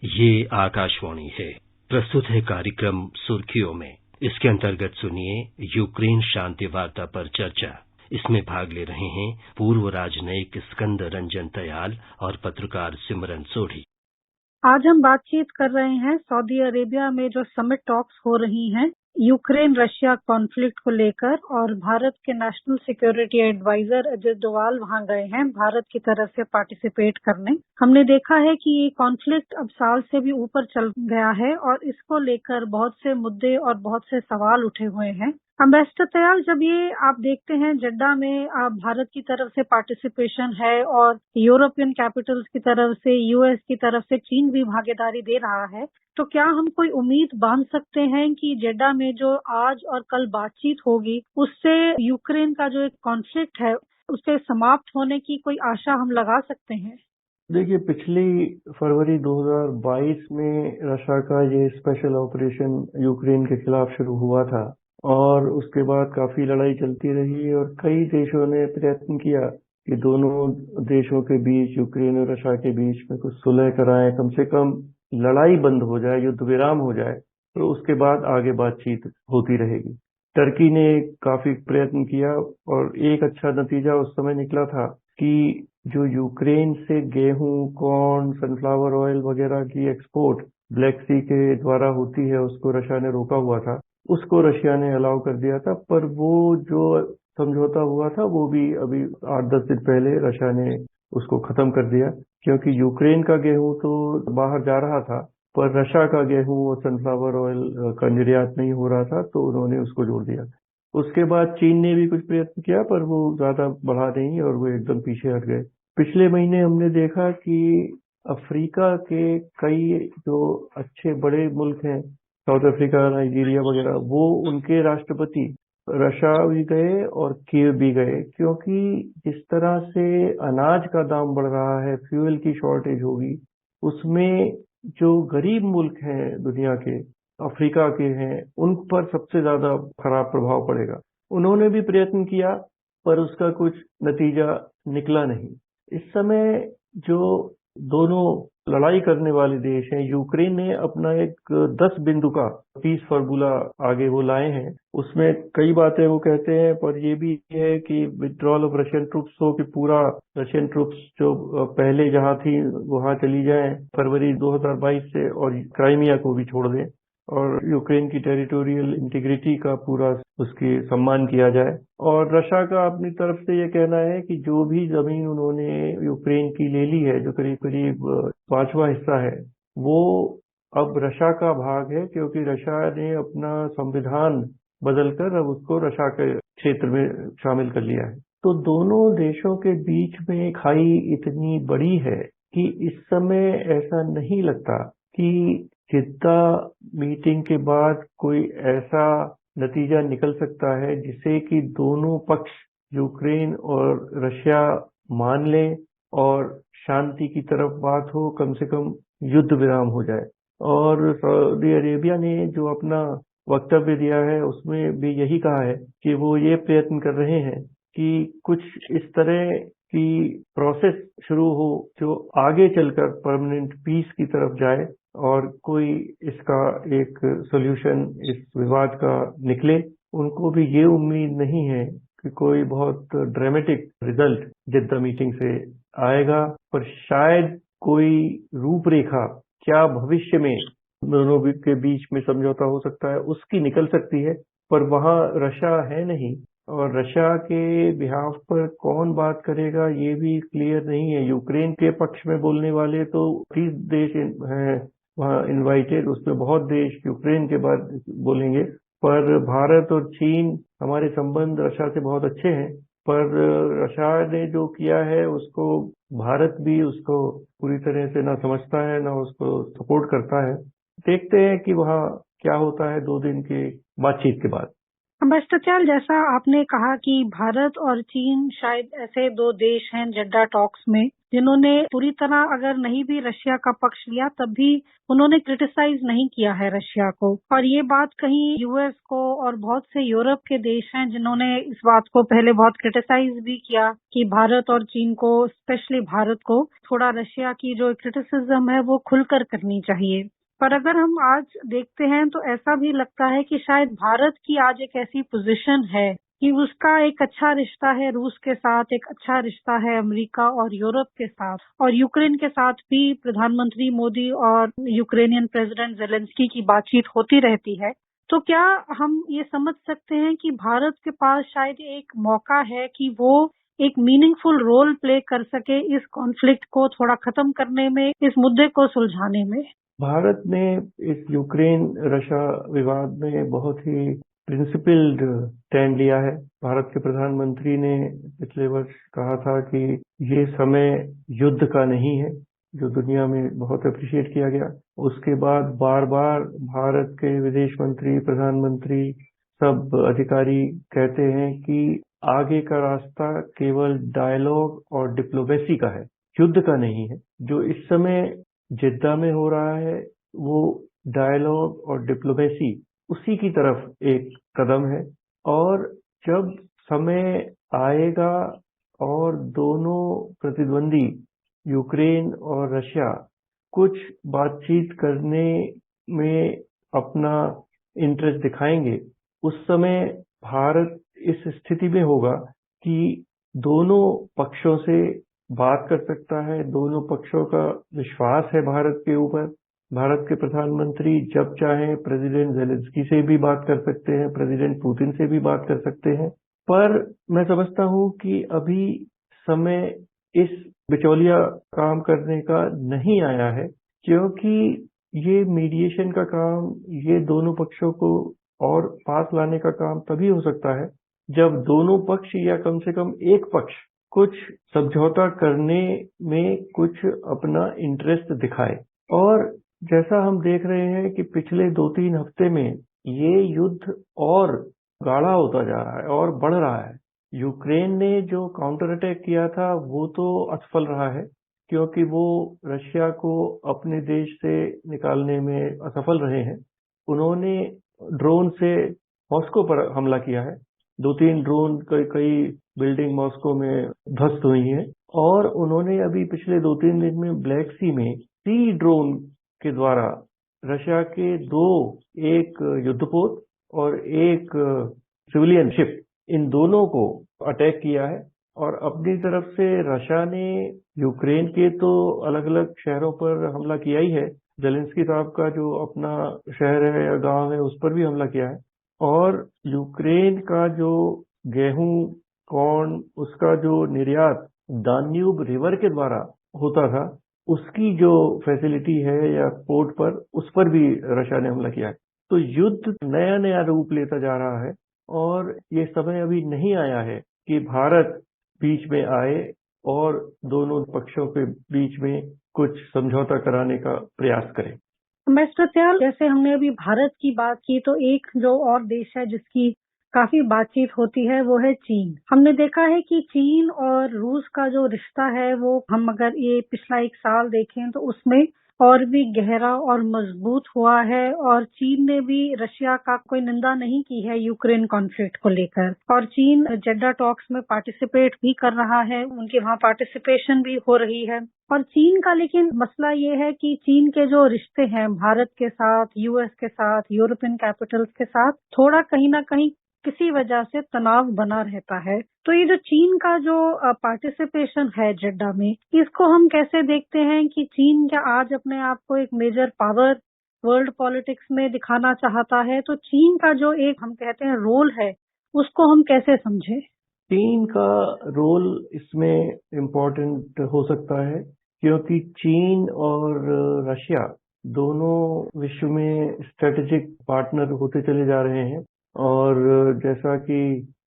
ये आकाशवाणी है। प्रस्तुत है कार्यक्रम सुर्खियों में। इसके अंतर्गत सुनिए यूक्रेन शांति वार्ता पर चर्चा। इसमें भाग ले रहे हैं पूर्व राजनयिक स्कंदर रंजन दयाल और पत्रकार सिमरन सोढ़ी। आज हम बातचीत कर रहे हैं सऊदी अरेबिया में जो समिट टॉक्स हो रही हैं यूक्रेन रशिया कॉन्फ्लिक्ट को लेकर, और भारत के national security adviser Ajay Doval वहां गए हैं भारत की तरफ से पार्टिसिपेट करने। हमने देखा है कि ये कॉन्फ्लिक्ट अब साल से भी ऊपर चल गया है और इसको लेकर बहुत से मुद्दे और बहुत से सवाल उठे हुए हैं। एम्बेसडर दयाल, जब ये आप देखते हैं जड्डा में आप भारत की तरफ से पार्टिसिपेशन है और यूरोपियन कैपिटल्स की तरफ से, यूएस की तरफ से चीन भी भागीदारी दे रहा है, तो क्या हम कोई उम्मीद बांध सकते हैं कि जेड्डा में जो आज और कल बातचीत होगी उससे यूक्रेन का जो एक कॉन्फ्लिक्ट है उसके समाप्त होने की कोई आशा हम लगा सकते हैं? देखिए, पिछली फरवरी 2022 में रशिया का ये स्पेशल ऑपरेशन यूक्रेन के खिलाफ शुरू हुआ था और उसके बाद काफी लड़ाई चलती रही और कई देशों ने प्रयत्न किया कि दोनों देशों के बीच, यूक्रेन और रशिया के बीच में कुछ सुलह कराएं, कम से कम लड़ाई बंद हो जाए, युद्ध विराम हो जाए, तो उसके बाद आगे बातचीत होती रहेगी। टर्की ने काफी प्रयत्न किया और एक अच्छा नतीजा उस समय निकला था कि जो यूक्रेन से गेहूं, कॉर्न, सनफ्लावर ऑयल वगैरह की एक्सपोर्ट ब्लैक सी के द्वारा होती है, उसको रशिया ने रोका हुआ था, उसको रशिया ने अलाउ कर दिया था। पर वो जो समझौता हुआ था वो भी अभी 8-10 दिन पहले रशिया ने उसको खत्म कर दिया, क्योंकि यूक्रेन का गेहूं तो बाहर जा रहा था पर रशिया का गेहूं और सनफ्लावर ऑयल का निर्यात नहीं हो रहा था, तो उन्होंने उसको जोड़ दिया। उसके बाद चीन ने भी कुछ प्रयत्न किया पर वो ज्यादा बढ़ा नहीं और वो एकदम पीछे हट गए। पिछले महीने हमने देखा कि अफ्रीका के कई जो अच्छे बड़े मुल्क हैं, साउथ अफ्रीका, नाइजीरिया वगैरह, वो उनके राष्ट्रपति रशिया भी गए और कीव भी गए, क्योंकि जिस तरह से अनाज का दाम बढ़ रहा है, फ्यूल की शॉर्टेज होगी, उसमें जो गरीब मुल्क हैं दुनिया के, अफ्रीका के हैं, उन पर सबसे ज्यादा खराब प्रभाव पड़ेगा। उन्होंने भी प्रयत्न किया पर उसका कुछ नतीजा निकला नहीं। इस समय जो दोनों लड़ाई करने वाले देश हैं, यूक्रेन ने अपना एक 10 बिंदु का पीस फार्मूला आगे वो लाए हैं। उसमें कई बातें वो कहते हैं, पर ये भी है कि विड्रॉल ऑफ रशियन ट्रूप्स हो, कि पूरा रशियन ट्रूप्स जो पहले जहां थी वहां चली जाएं फरवरी 2022 से, और क्राइमिया को भी छोड़ दें और यूक्रेन की टेरिटोरियल इंटीग्रिटी का पूरा उसकी सम्मान किया जाए। और रशिया का अपनी तरफ से ये कहना है कि जो भी जमीन उन्होंने यूक्रेन की ले ली है, जो करीब करीब 5वां हिस्सा है, वो अब रशिया का भाग है, क्योंकि रशिया ने अपना संविधान बदलकर अब उसको रशिया के क्षेत्र में शामिल कर लिया है। तो दोनों देशों के बीच में खाई इतनी बड़ी है कि इस समय ऐसा नहीं लगता कि जिद्दा मीटिंग के बाद कोई ऐसा नतीजा निकल सकता है जिसे कि दोनों पक्ष, यूक्रेन और रशिया, मान लें और शांति की तरफ बात हो, कम से कम युद्ध विराम हो जाए। और सऊदी अरेबिया ने जो अपना वक्तव्य दिया है उसमें भी यही कहा है कि वो ये प्रयत्न कर रहे हैं कि कुछ इस तरह की प्रोसेस शुरू हो जो आगे चलकर परमानेंट पीस की तरफ जाए और कोई इसका एक सॉल्यूशन इस विवाद का निकले। उनको भी ये उम्मीद नहीं है कि कोई बहुत ड्रामेटिक रिजल्ट जिद्दा मीटिंग से आएगा, पर शायद कोई रूपरेखा, क्या भविष्य में दोनों के बीच में समझौता हो सकता है, उसकी निकल सकती है। पर वहां रशिया है नहीं, और रशिया के बिहाफ पर कौन बात करेगा ये भी क्लियर नहीं है। यूक्रेन के पक्ष में बोलने वाले तो 30 देश हैं वहाँ इनवाइटेड, उसमें बहुत देश यूक्रेन के बाद बोलेंगे। पर भारत और चीन, हमारे संबंध रशिया से बहुत अच्छे हैं, पर रशिया ने जो किया है उसको भारत भी उसको पूरी तरह से ना समझता है ना उसको सपोर्ट करता है। देखते हैं कि वहाँ क्या होता है 2 दिन की बातचीत के बाद। भ्रष्टाचार, जैसा आपने कहा कि भारत और चीन शायद ऐसे दो देश हैं जेड्डा टॉक्स में जिन्होंने पूरी तरह अगर नहीं भी रशिया का पक्ष लिया तब भी उन्होंने क्रिटिसाइज नहीं किया है रशिया को। और ये बात कहीं यूएस को और बहुत से यूरोप के देश हैं जिन्होंने इस बात को पहले बहुत क्रिटिसाइज भी किया कि भारत और चीन को, स्पेशली भारत को, थोड़ा रशिया की जो क्रिटिसिज्म है वो खुलकर करनी चाहिए। पर अगर हम आज देखते हैं तो ऐसा भी लगता है कि शायद भारत की आज एक ऐसी पोजीशन है कि उसका एक अच्छा रिश्ता है रूस के साथ, एक अच्छा रिश्ता है अमेरिका और यूरोप के साथ, और यूक्रेन के साथ भी प्रधानमंत्री मोदी और यूक्रेनियन प्रेसिडेंट जेलेंस्की की बातचीत होती रहती है। तो क्या हम ये समझ सकते हैं कि भारत के पास शायद एक मौका है कि वो एक मीनिंगफुल रोल प्ले कर सके इस कॉन्फ्लिक्ट को थोड़ा खत्म करने में, इस मुद्दे को सुलझाने में? भारत ने इस यूक्रेन रशिया विवाद में बहुत ही प्रिंसिपल्ड स्टैंड लिया है। भारत के प्रधानमंत्री ने पिछले वर्ष कहा था कि ये समय युद्ध का नहीं है, जो दुनिया में बहुत अप्रिशिएट किया गया। उसके बाद बार बार भारत के विदेश मंत्री, प्रधानमंत्री, सब अधिकारी कहते हैं कि आगे का रास्ता केवल डायलॉग और डिप्लोमेसी का है, युद्ध का नहीं है। जो इस समय जिद्दा में हो रहा है वो डायलॉग और डिप्लोमेसी उसी की तरफ एक कदम है। और जब समय आएगा और दोनों प्रतिद्वंदी यूक्रेन और रशिया कुछ बातचीत करने में अपना इंटरेस्ट दिखाएंगे, उस समय भारत इस स्थिति में होगा कि दोनों पक्षों से बात कर सकता है, दोनों पक्षों का विश्वास है भारत के ऊपर। भारत के प्रधानमंत्री जब चाहें प्रेसिडेंट जेलेंस्की से भी बात कर सकते हैं, प्रेसिडेंट पुतिन से भी बात कर सकते हैं। पर मैं समझता हूं कि अभी समय इस बिचौलिया काम करने का नहीं आया है, क्योंकि ये मीडिएशन का काम, ये दोनों पक्षों को और पास लाने का काम तभी हो सकता है जब दोनों पक्ष या कम से कम एक पक्ष कुछ समझौता करने में कुछ अपना इंटरेस्ट दिखाए। और जैसा हम देख रहे हैं कि पिछले 2-3 हफ्ते में ये युद्ध और गाढ़ा होता जा रहा है और बढ़ रहा है। यूक्रेन ने जो काउंटर अटैक किया था वो तो असफल रहा है, क्योंकि वो रशिया को अपने देश से निकालने में असफल रहे हैं। उन्होंने ड्रोन से मॉस्को पर हमला किया है। 2-3 ड्रोन, कई बिल्डिंग मॉस्को में ध्वस्त हुई हैं। और उन्होंने अभी पिछले 2-3 दिन में ब्लैक सी में सी ड्रोन के द्वारा रशिया के 2, एक युद्धपोत और एक सिविलियन शिप, इन दोनों को अटैक किया है। और अपनी तरफ से रशिया ने यूक्रेन के तो अलग अलग शहरों पर हमला किया ही है। जेलेंस्की साहब का जो अपना शहर है या गांव है उस पर भी हमला किया है। और यूक्रेन का जो गेहूं, कॉर्न, उसका जो निर्यात दान्यूब रिवर के द्वारा होता था, उसकी जो फैसिलिटी है या पोर्ट पर, उस पर भी रशिया ने हमला किया है। तो युद्ध नया नया रूप लेता जा रहा है और ये समय अभी नहीं आया है कि भारत बीच में आए और दोनों पक्षों के बीच में कुछ समझौता कराने का प्रयास करें। मिस्टर त्याल, जैसे हमने अभी भारत की बात की तो एक जो और देश है जिसकी काफी बातचीत होती है वो है चीन। हमने देखा है कि चीन और रूस का जो रिश्ता है वो, हम अगर ये पिछला 1 साल देखें तो उसमें और भी गहरा और मजबूत हुआ है। और चीन ने भी रशिया का कोई निंदा नहीं की है यूक्रेन कॉन्फ्लिक्ट को लेकर। और चीन जेड्डा टॉक्स में पार्टिसिपेट भी कर रहा है, उनकी वहाँ पार्टिसिपेशन भी हो रही है। और चीन का लेकिन मसला ये है कि चीन के जो रिश्ते हैं भारत के साथ, यूएस के साथ, यूरोपियन कैपिटल्स के साथ, थोड़ा कहीं ना कहीं किसी वजह से तनाव बना रहता है। तो ये जो चीन का जो पार्टिसिपेशन है जेड्डा में, इसको हम कैसे देखते हैं कि चीन क्या आज अपने आप को एक मेजर पावर वर्ल्ड पॉलिटिक्स में दिखाना चाहता है? तो चीन का जो एक हम कहते हैं रोल है, उसको हम कैसे समझें? चीन का रोल इसमें इम्पोर्टेंट हो सकता है, क्योंकि चीन और रशिया दोनों विश्व में स्ट्रेटेजिक पार्टनर होते चले जा रहे हैं। और जैसा कि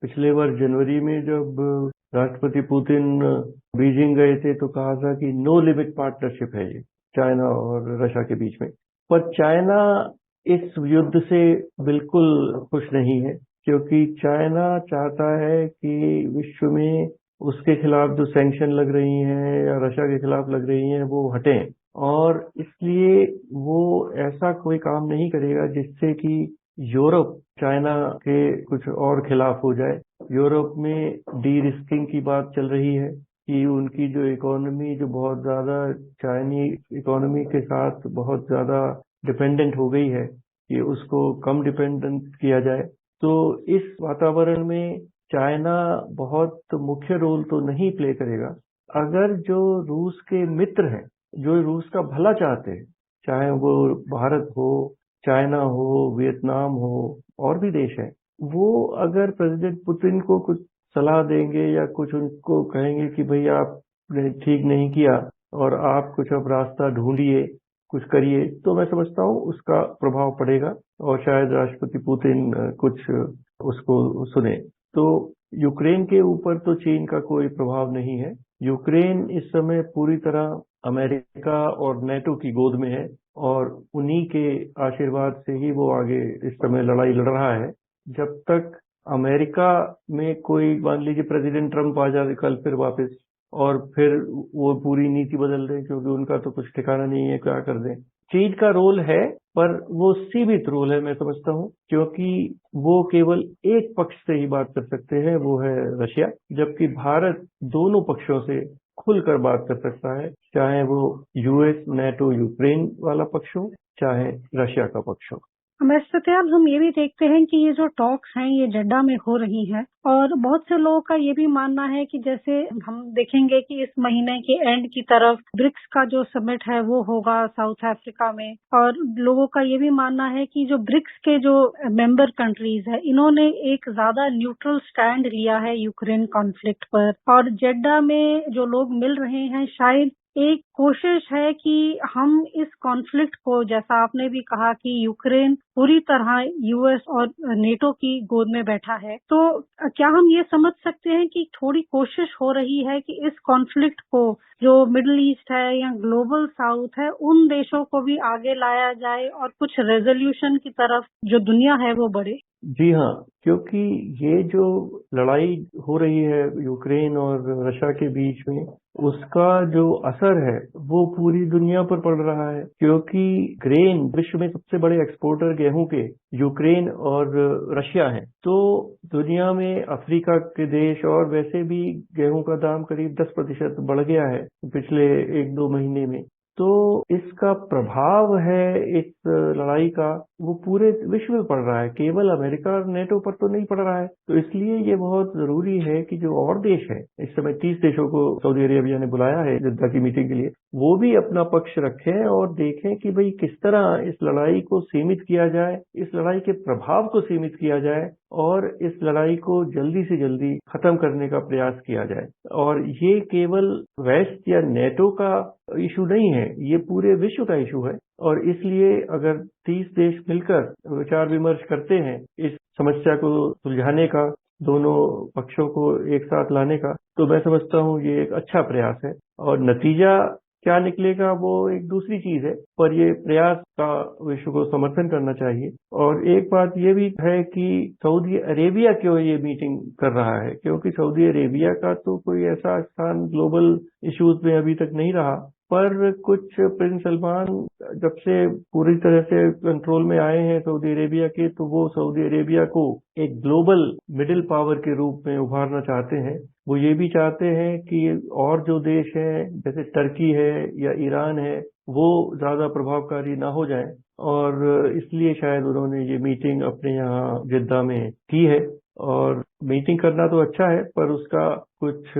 पिछले वर्ष जनवरी में जब राष्ट्रपति पुतिन बीजिंग गए थे तो कहा था कि नो लिमिट पार्टनरशिप है ये चाइना और रशिया के बीच में। पर चाइना इस युद्ध से बिल्कुल खुश नहीं है। क्योंकि चाइना चाहता है कि विश्व में उसके खिलाफ जो सैंक्शन लग रही हैं या रशिया के खिलाफ लग रही हैं वो हटें, और इसलिए वो ऐसा कोई काम नहीं करेगा जिससे कि यूरोप चाइना के कुछ और खिलाफ हो जाए। यूरोप में डी रिस्किंग की बात चल रही है कि उनकी जो इकोनॉमी जो बहुत ज्यादा चाइनीज इकोनॉमी के साथ बहुत ज्यादा डिपेंडेंट हो गई है कि उसको कम डिपेंडेंट किया जाए। तो इस वातावरण में चाइना बहुत मुख्य रोल तो नहीं प्ले करेगा। अगर जो रूस के मित्र हैं, जो रूस का भला चाहते हैं, चाहे वो भारत हो, चाइना हो, वियतनाम हो, और भी देश हैं, वो अगर प्रेसिडेंट पुतिन को कुछ सलाह देंगे या कुछ उनको कहेंगे कि भाई आपने ठीक नहीं किया और आप कुछ अब रास्ता ढूंढिए, कुछ करिए, तो मैं समझता हूँ उसका प्रभाव पड़ेगा और शायद राष्ट्रपति पुतिन कुछ उसको सुने। तो यूक्रेन के ऊपर तो चीन का कोई प्रभाव नहीं है। यूक्रेन इस समय पूरी तरह अमेरिका और नेटो की गोद में है और उन्हीं के आशीर्वाद से ही वो आगे इस समय लड़ाई लड़ रहा है। जब तक अमेरिका में कोई, मान लीजिए प्रेसिडेंट ट्रम्प आ जाए कल फिर वापस और फिर वो पूरी नीति बदल दें, क्योंकि उनका तो कुछ ठिकाना नहीं है, क्या कर दें। चीन का रोल है पर वो सीमित रोल है, मैं समझता हूँ, क्योंकि वो केवल एक पक्ष से ही बात कर सकते हैं, वो है रशिया, जबकि भारत दोनों पक्षों से खुलकर बात कर सकता है, चाहे वो यूएस, नेटो, यूक्रेन वाला पक्ष हो, चाहे रशिया का पक्ष हो। सत्याल, हम ये भी देखते हैं कि ये जो टॉक्स हैं ये जेड्डा में हो रही हैं और बहुत से लोगों का ये भी मानना है कि जैसे हम देखेंगे कि इस महीने के एंड की तरफ ब्रिक्स का जो समिट है वो होगा साउथ अफ्रीका में, और लोगों का ये भी मानना है कि जो ब्रिक्स के जो मेंबर कंट्रीज है इन्होंने एक ज्यादा न्यूट्रल स्टैंड लिया है यूक्रेन कॉन्फ्लिक्ट पर, और जेड्डा में जो लोग मिल रहे हैं शायद एक कोशिश है कि हम इस कॉन्फ्लिक्ट को, जैसा आपने भी कहा कि यूक्रेन पूरी तरह यूएस और नेटो की गोद में बैठा है, तो क्या हम ये समझ सकते हैं कि थोड़ी कोशिश हो रही है कि इस कॉन्फ्लिक्ट को, जो मिडिल ईस्ट है या ग्लोबल साउथ है, उन देशों को भी आगे लाया जाए और कुछ रेजोल्यूशन की तरफ जो दुनिया है वो बढ़े? जी हाँ, क्योंकि ये जो लड़ाई हो रही है यूक्रेन और रशिया के बीच में, उसका जो असर है वो पूरी दुनिया पर पड़ रहा है, क्योंकि ग्रेन विश्व में सबसे बड़े एक्सपोर्टर गेहूं के यूक्रेन और रशिया हैं। तो दुनिया में अफ्रीका के देश और वैसे भी गेहूं का दाम करीब 10% बढ़ गया है पिछले 1-2 महीने में। तो इसका प्रभाव है इस लड़ाई का, वो पूरे विश्व में पड़ रहा है, केवल अमेरिका और नेटो पर तो नहीं पड़ रहा है। तो इसलिए ये बहुत जरूरी है कि जो और देश हैं, इस समय 30 देशों को सऊदी अरेबिया ने बुलाया है जिद्दा की मीटिंग के लिए, वो भी अपना पक्ष रखें और देखें कि भाई किस तरह इस लड़ाई को सीमित किया जाए, इस लड़ाई के प्रभाव को सीमित किया जाए और इस लड़ाई को जल्दी से जल्दी खत्म करने का प्रयास किया जाए। और ये केवल वेस्ट या नेटो का इशू नहीं है, ये पूरे विश्व का इशू है। और इसलिए अगर 30 देश मिलकर विचार विमर्श करते हैं इस समस्या को सुलझाने का, दोनों पक्षों को एक साथ लाने का, तो मैं समझता हूँ ये एक अच्छा प्रयास है। और नतीजा क्या निकलेगा वो एक दूसरी चीज है, पर ये प्रयास का विश्व को समर्थन करना चाहिए। और एक बात ये भी है कि सऊदी अरेबिया क्यों ये मीटिंग कर रहा है, क्योंकि सऊदी अरेबिया का तो कोई ऐसा स्थान ग्लोबल इश्यूज में अभी तक नहीं रहा, पर कुछ प्रिंस सलमान जब से पूरी तरह से कंट्रोल में आए हैं सऊदी अरेबिया के, तो वो सऊदी अरेबिया को एक ग्लोबल मिडिल पावर के रूप में उभारना चाहते हैं। वो ये भी चाहते हैं कि और जो देश हैं जैसे टर्की है या ईरान है वो ज्यादा प्रभावकारी ना हो जाएं, और इसलिए शायद उन्होंने ये मीटिंग अपने यहाँ जिद्दा में की है। और मीटिंग करना तो अच्छा है, पर उसका कुछ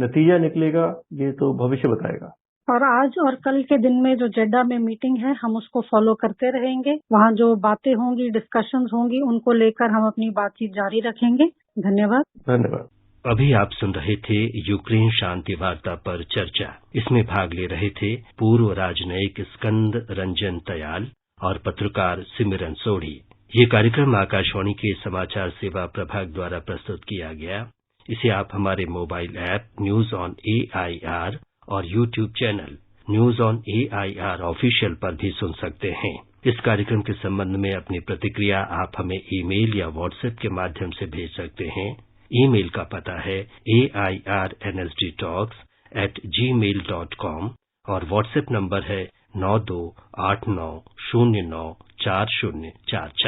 नतीजा निकलेगा ये तो भविष्य बताएगा। और आज और कल के दिन में जो जेड्डा में मीटिंग है हम उसको फॉलो करते रहेंगे, वहाँ जो बातें होंगी, डिस्कशंस होंगी, उनको लेकर हम अपनी बातचीत जारी रखेंगे। धन्यवाद। धन्यवाद। अभी आप सुन रहे थे यूक्रेन शांति वार्ता पर चर्चा। इसमें भाग ले रहे थे पूर्व राजनयिक स्कंद रंजन तयाल और पत्रकार सिमरन सोढ़ी। ये कार्यक्रम आकाशवाणी के समाचार सेवा प्रभाग द्वारा प्रस्तुत किया गया। इसे आप हमारे mobile app news on AIR और YouTube channel news on AIR official पर भी सुन सकते हैं। इस कार्यक्रम के संबंध में अपनी प्रतिक्रिया आप हमें ईमेल या व्हाट्सएप के माध्यम से भेज सकते हैं। ईमेल का पता है airnsdtalks@gmail.com और व्हाट्सएप नंबर है 9289094044।